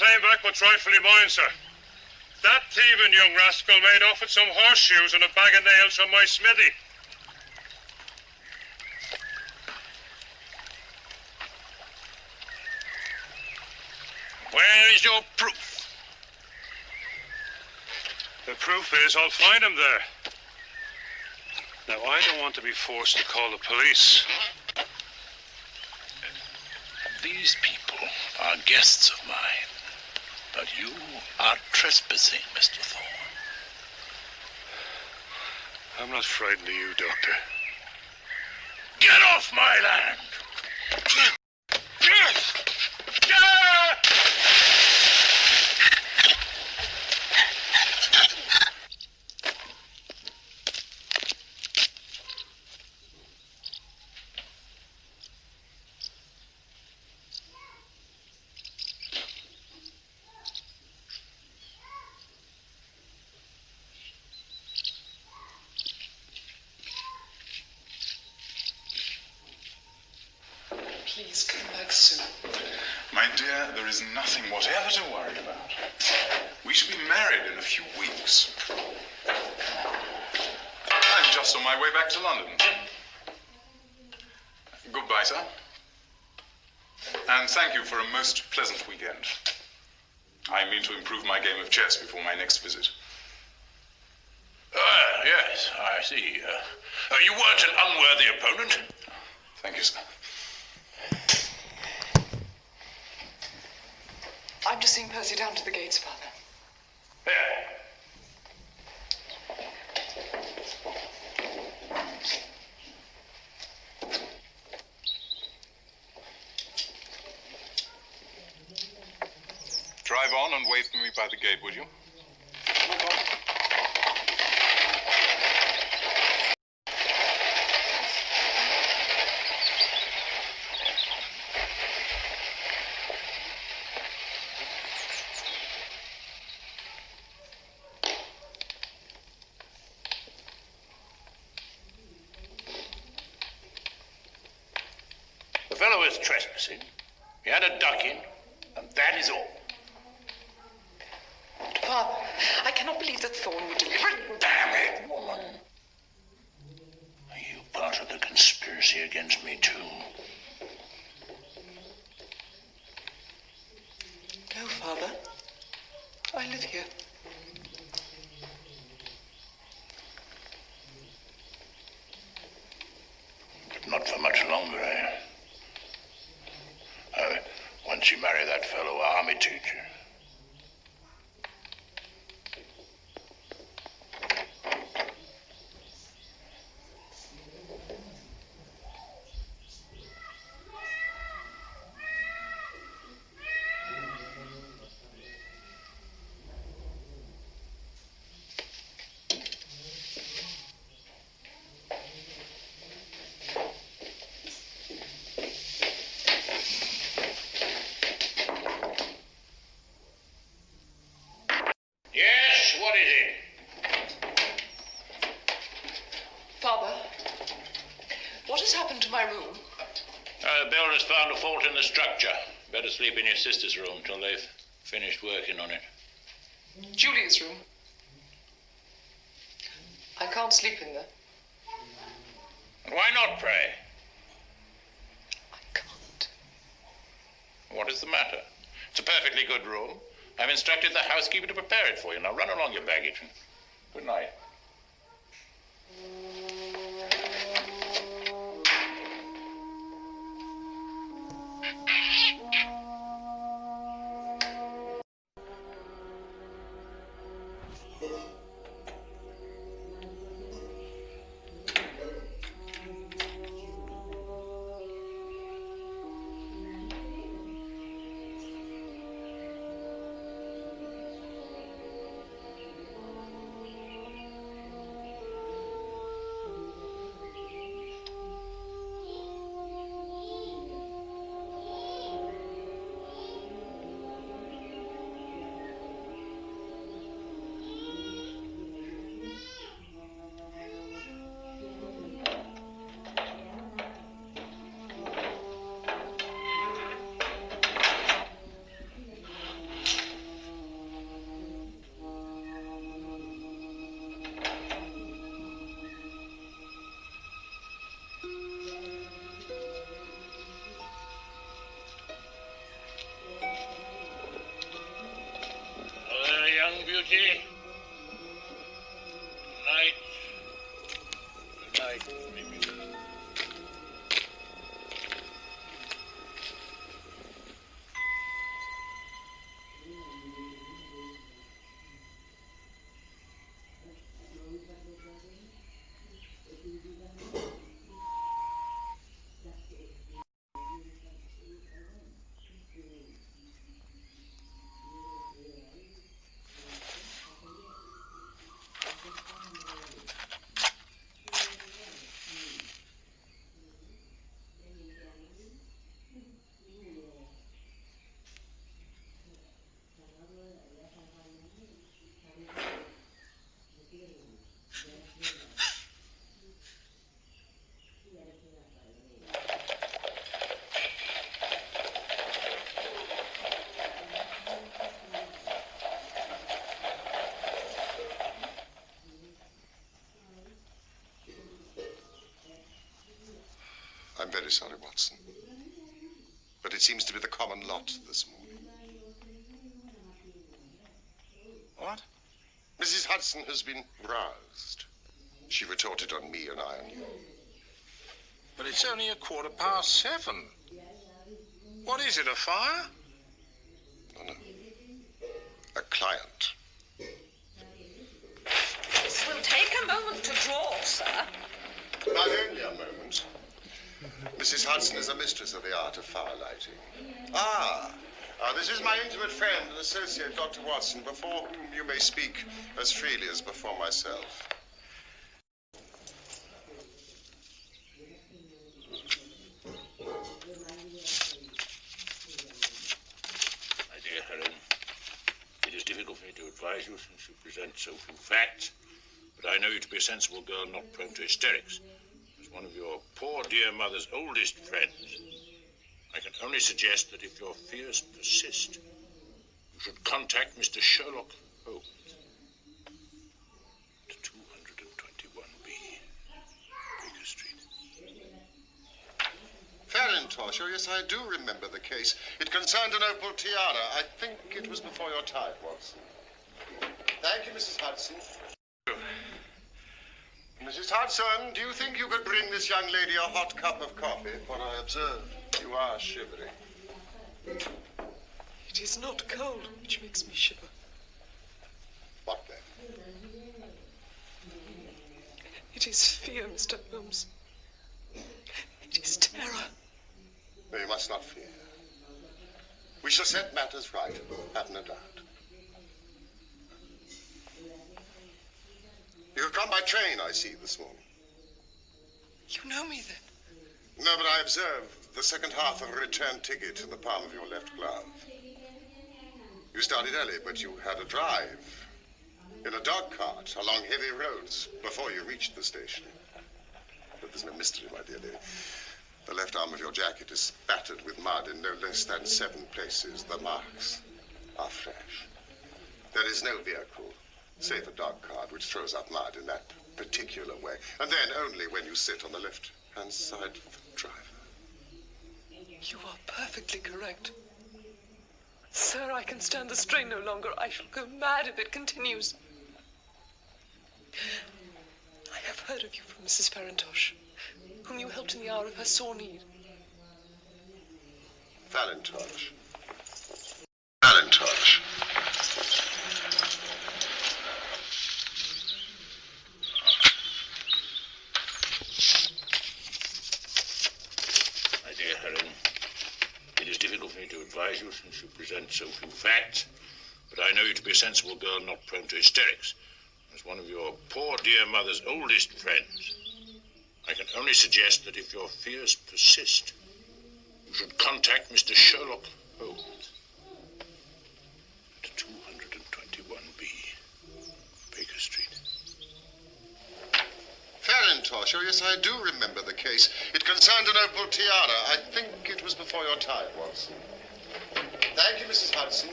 claim back what's rightfully mine, sir. That thieving young rascal made off with some horseshoes and a bag of nails from my smithy. Where is your proof? The proof is I'll find him there. Now, I don't want to be forced to call the police. These people are guests of mine, but you are trespassing, Mr. Thorne. I'm not frightened of you, Doctor. Get off my land! Please come back soon. My dear, there is nothing whatever to worry about. We shall be married in a few weeks. I'm just on my way back to London. Goodbye, sir. And thank you for a most pleasant weekend. I mean to improve my game of chess before my next visit. Yes, I see. You weren't an unworthy opponent. Thank you, sir. I'm just seeing Percy down to the gates, Father. Here. Drive on and wait for me by the gate, would you? The fellow is trespassing. He had a ducking, and that is all. Father, I cannot believe that Thorne would deliberately... Damn it, woman. Are you part of the conspiracy against me, too? No, Father. I live here. But not for much longer, eh? Once you marry that fellow army teacher. Yes, what is it? Father, what has happened to my room? The builder's found a fault in the structure. Better sleep in your sister's room till they've finished working on it. Julia's room. I can't sleep in there. Why not, pray? I can't. What is the matter? It's a perfectly good room. I've instructed the housekeeper to prepare it for you. Now run along your baggage. Good night. young beauty. Good night. Good night, baby. I'm very sorry, Watson. But it seems to be the common lot this morning. What? Mrs. Hudson has been roused. She retorted on me and I on you. But it's only 7:15. What is it, a fire? Oh, no. A client. This will take a moment to draw, sir. Not only a moment. Mrs. Hudson is a mistress of the art of fire lighting. This is my intimate friend and associate, Dr. Watson, before whom you may speak as freely as before myself. My dear Helen, it is difficult for me to advise you since you present so few facts, but I know you to be a sensible girl not prone to hysterics. As one of your poor dear mother's oldest friends, I can only suggest that if your fears persist, you should contact Mr. Sherlock Holmes at 221B, Baker Street. Farintosh, oh yes, I do remember the case. It concerned an opal tiara. I think it was before your time, Watson. Thank you, Mrs. Hudson. Mrs. Hudson, do you think you could bring this young lady a hot cup of coffee? For I observe you are shivering. It is not cold which makes me shiver. What then? It is fear, Mr. Holmes. It is terror. No, you must not fear. We shall set matters right, have no doubt. You have come by train, I see, this morning. You know me, then? No, but I observe the second half of a return ticket in the palm of your left glove. You started early, but you had a drive in a dog cart along heavy roads before you reached the station. But there's no mystery, my dear lady. The left arm of your jacket is spattered with mud in no less than 7 places. The marks are fresh. There is no vehicle, save a dog cart, which throws up mud in that particular way. And then only when you sit on the left-hand side of the driver. You are perfectly correct. Sir, I can stand the strain no longer. I shall go mad if it continues. I have heard of you from Mrs. Farintosh, whom you helped in the hour of her sore need. Farintosh. Farintosh. My dear Helen, it is difficult for me to advise you since you present so few facts, but I know you to be a sensible girl not prone to hysterics. As one of your poor dear mother's oldest friends, I can only suggest that if your fears persist, you should contact Mr. Sherlock Holmes at 221B, Baker Street. Farintosh, oh yes, I do remember the case. It concerned an opal tiara. I think it was before your time, Watson. Thank you, Mrs. Hudson.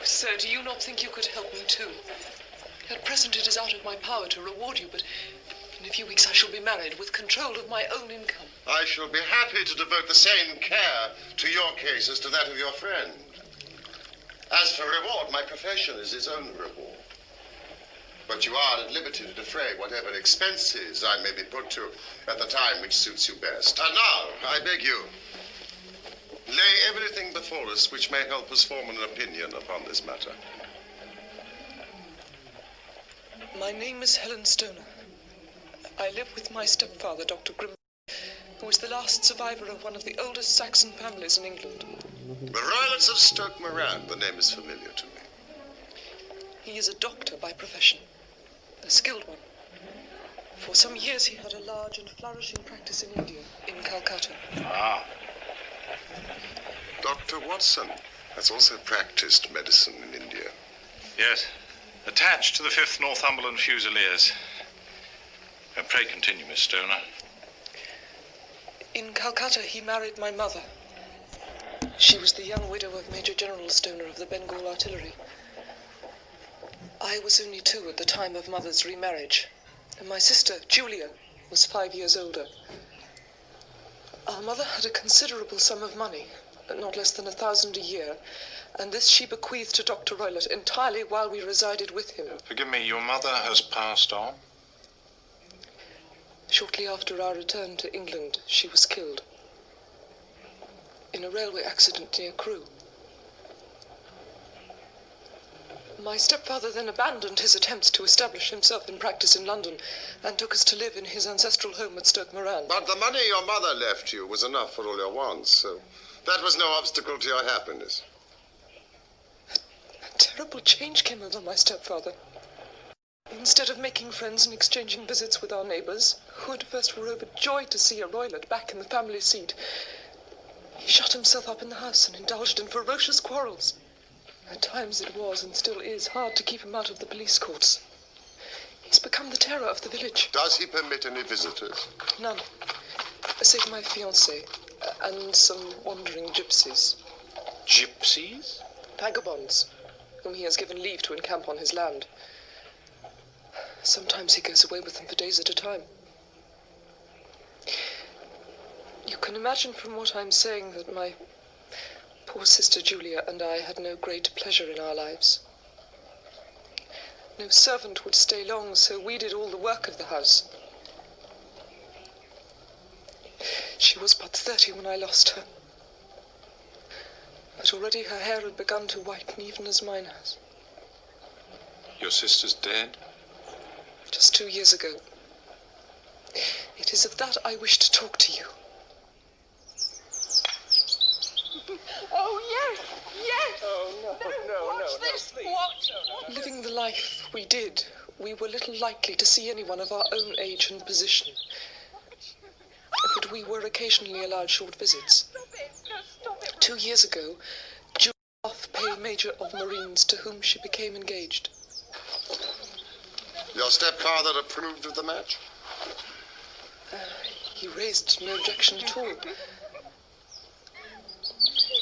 Sir, do you not think you could help me too? At present it is out of my power to reward you, but in a few weeks I shall be married with control of my own income. I shall be happy to devote the same care to your case as to that of your friend. As for reward, my profession is its own reward. But you are at liberty to defray whatever expenses I may be put to at the time which suits you best. And now, I beg you, lay everything before us which may help us form an opinion upon this matter. My name is Helen Stoner. I live with my stepfather, Dr. Grim, who is the last survivor of one of the oldest Saxon families in England. The Roylotts of Stoke Moran, the name is familiar to me. He is a doctor by profession, a skilled one. For some years he had a large and flourishing practice in India, in Calcutta. Ah. Dr. Watson has also practiced medicine in India. Yes. Attached to the 5th Northumberland Fusiliers. Pray continue, Miss Stoner. In Calcutta he married my mother. She was the young widow of Major General Stoner of the Bengal Artillery. I was only 2 at the time of Mother's remarriage, and my sister, Julia, was 5 years older. Our mother had a considerable sum of money, not less than 1,000 a year, and this she bequeathed to Dr. Roylott entirely while we resided with him. Forgive me, your mother has passed on? Shortly after our return to England, she was killed in a railway accident near Crewe. My stepfather then abandoned his attempts to establish himself in practice in London and took us to live in his ancestral home at Stoke Moran. But the money your mother left you was enough for all your wants, so that was no obstacle to your happiness. A terrible change came over my stepfather. Instead of making friends and exchanging visits with our neighbours, who at first were overjoyed to see a Roylott back in the family seat, he shut himself up in the house and indulged in ferocious quarrels. At times it was, and still is, hard to keep him out of the police courts. He's become the terror of the village. Does he permit any visitors? None. Save my fiancée, and some wandering gypsies. Gypsies? Vagabonds, whom he has given leave to encamp on his land. Sometimes he goes away with them for days at a time. You can imagine from what I'm saying that my poor sister Julia and I had no great pleasure in our lives. No servant would stay long, so we did all the work of the house. She was but 30 when I lost her. But already her hair had begun to whiten, even as mine has. Your sister's dead? Just 2 years ago. It is of that I wish to talk to you. Oh, yes, yes! Oh, no. Watch this! Watch! Living the life we did, we were little likely to see anyone of our own age and position. But we were occasionally allowed short visits. Stop it! No, stop it! 2 years ago, Julia half-pay Major of Marines, to whom she became engaged. Your stepfather approved of the match? He raised no objection at all.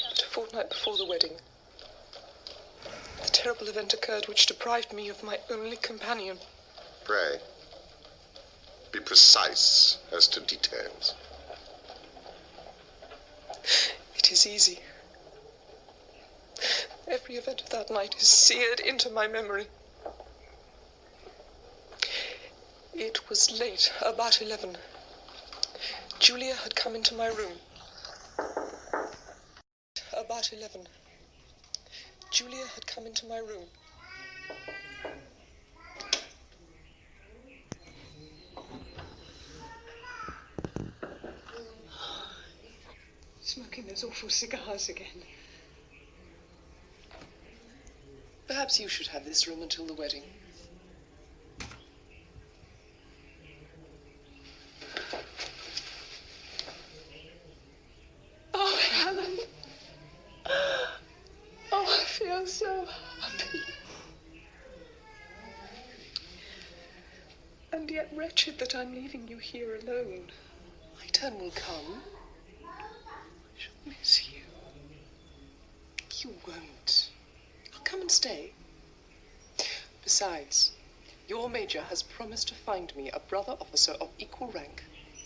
But a fortnight before the wedding, the terrible event occurred which deprived me of my only companion. Pray, be precise as to details. It is easy. Every event of that night is seared into my memory. It was late, about 11. Julia had come into my room. About 11. Julia had come into my room. Smoking those awful cigars again. Perhaps you should have this room until the wedding. Oh, Helen. Oh, I feel so happy. And yet wretched that I'm leaving you here alone. My turn will come. I shall miss you. You won't. I'll come and stay. Besides, your major has promised to find me a brother officer of equal rank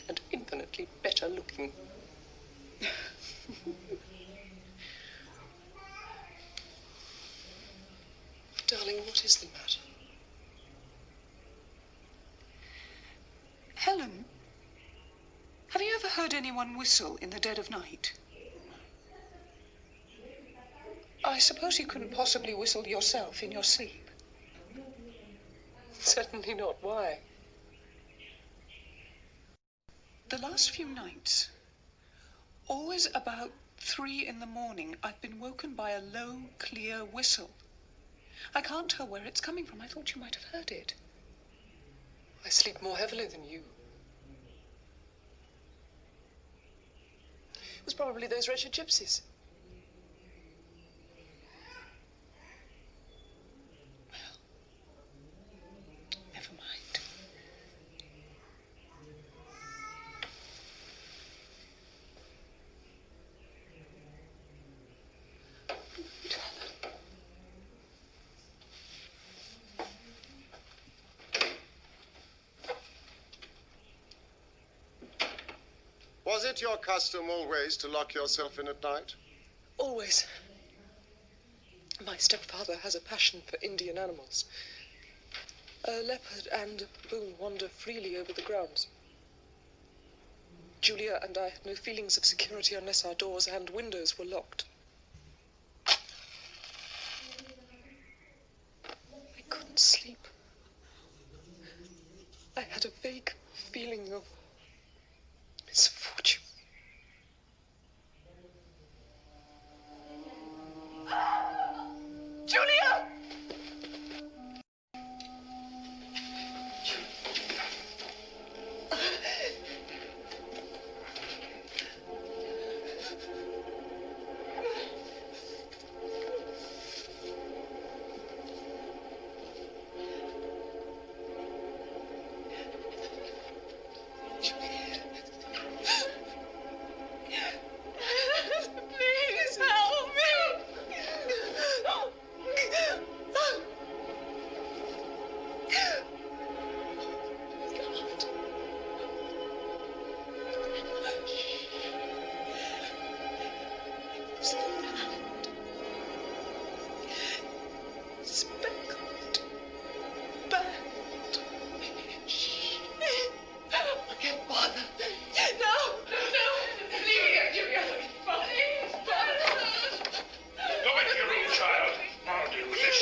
and infinitely better looking. What is the matter? Helen, have you ever heard anyone whistle in the dead of night? I suppose you couldn't possibly whistle yourself in your sleep. Certainly not. Why? The last few nights, always about 3 in the morning, I've been woken by a low, clear whistle. I can't tell where it's coming from. I thought you might have heard it. I sleep more heavily than you. It was probably those wretched gypsies. Never mind. Was it your custom always to lock yourself in at night? Always. My stepfather has a passion for Indian animals. A leopard and a baboon wander freely over the grounds. Julia and I had no feelings of security unless our doors and windows were locked. I couldn't sleep. I had a vague feeling of misfortune. Julia! Please help me! Speckled band. Shh. I can't bother. No, leave me here, Julia. Please, Go back to your room, child. I'll deal with this.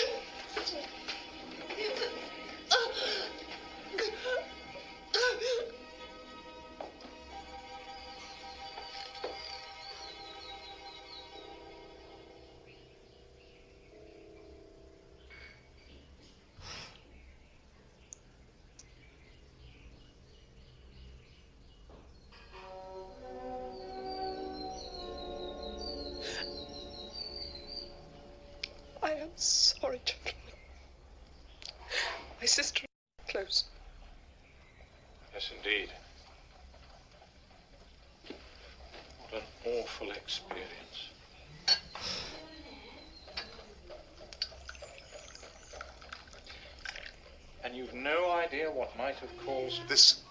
I am sorry, gentlemen. My sister is close. Yes, indeed. What an awful experience. And you've no idea what might have caused... This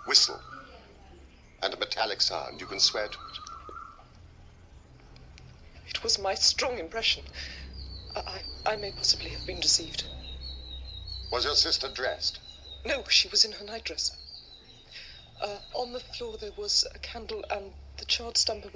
whistle and a metallic sound, you can swear to it. It was my strong impression. I may possibly have been deceived. Was your sister dressed? No, she was in her nightdress. On the floor there was a candle and the charred stump of